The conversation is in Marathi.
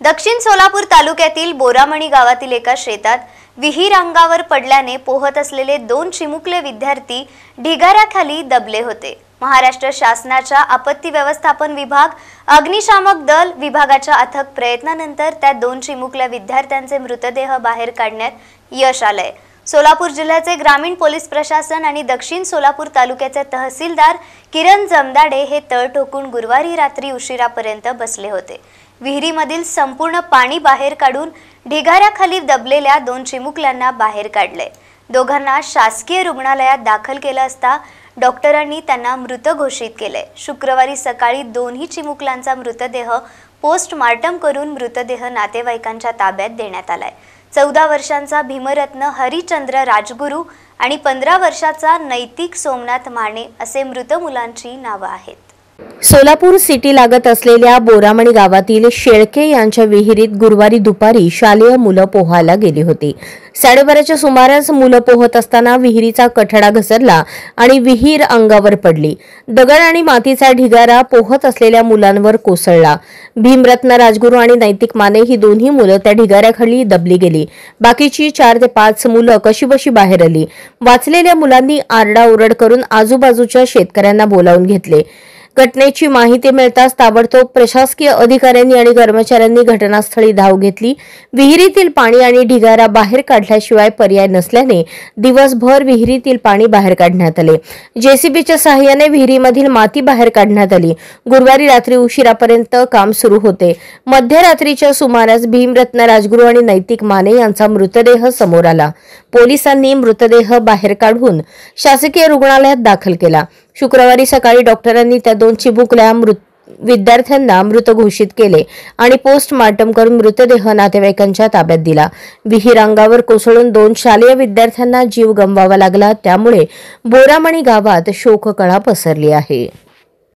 दक्षिण सोलापूर तालुक्यातील बोरामणी गावातील एका शेतात विहीर अंगावर पडल्याने पोहत असलेले 2 चिमुकले विद्यार्थी ढिगाऱ्याखाली दबले होते। महाराष्ट्र शासनाच्या आपत्ती व्यवस्थापन विभाग, अग्निशामक दल विभागाच्या अथक प्रयत्नानंतर त्या 2 चिमुकल्या विद्यार्थ्यांचे मृतदेह बाहेर काढण्यात यश आलंय। सोलापूर जिल्ह्याचे ग्रामीण पोलीस प्रशासन आणि दक्षिण सोलापूर तालुक्याचे तहसीलदार किरण जमदाडे हे तळ ठोकून गुरुवारी रात्री उशिरापर्यंत बसले होते। विहिरीमधील संपूर्ण पाणी बाहेर काढून ढिगाऱ्याखाली दबलेल्या 2 चिमुकल्यांना बाहेर काढले। दोघांना शासकीय रुग्णालयात दाखल केलं असता डॉक्टरांनी त्यांना मृत घोषित केले। शुक्रवारी सकाळी दोन्ही चिमुकल्यांचा मृतदेह पोस्टमार्टम करून मृतदेह नातेवाईकांच्या ताब्यात देण्यात आलाय। 14 वर्षांचा भीमरत्न हरिचंद्र राजगुरू आणि 15 वर्षाचा नैतिक सोमनाथ माने असे मृत मुलांची नावे आहेत। सोलापूर सिटी लागत असलेल्या बोरामणी गावातील शेळके यांच्या विहिरीत गुरुवारी दुपारी शालेय मुलं पोहायला गेली होती। 12:30च्या सुमारास मुलं पोहत असताना विहिरीचा कठडा घसरला आणि विहीर अंगावर पडली। दगड आणि मातीचा ढिगारा पोहत असलेल्या मुलांवर कोसळला। भीमरत्न राजगुरू आणि नैतिक माने ही दोन्ही मुलं त्या ढिगाऱ्याखाली दबली गेली। बाकीची 4 ते 5 मुलं कशीबशी बाहेर आली। वाचलेल्या मुलांनी आरडाओरड करून आजूबाजूच्या शेतकऱ्यांना बोलावून घेतले। घटनेची माहिती मिळताच ताबडतोब प्रशासकीय अधिकाऱ्यांनी आणि कर्मचाऱ्यांनी घटनास्थळी धाव घेतली। विहिरीतील पाणी आणि ढिगारा बाहेर काढल्याशिवाय पर्याय नसल्याने दिवसभर विहिरीतील पाणी बाहेर काढण्यात आले। जेसीबीच्या सहाय्याने विहिरीमधील माती बाहेर काढण्यात आली। गुरुवारी रात्री उशिरापर्यंत काम सुरू होते। मध्यरात्रीच्या सुमारास भीमरत्न राजगुरू आणि नैतिक माने यांचा मृतदेह समोर आला। पोलिसांनी मृतदेह बाहेर काढून शासकीय रुग्णालयात दाखल केला। शुक्रवारी सकाळी डॉक्टरांनी त्या 2 चिमुकल्या विद्यार्थ्यांना मृत घोषित केले आणि पोस्टमार्टम करून मृतदेह नातेवाईकांच्या ताब्यात दिला। विहीर अंगावर कोसळून 2 शालेय विद्यार्थ्यांना जीव गमवावा लागला। त्यामुळे बोरामणी गावात शोककळा पसरली आहे।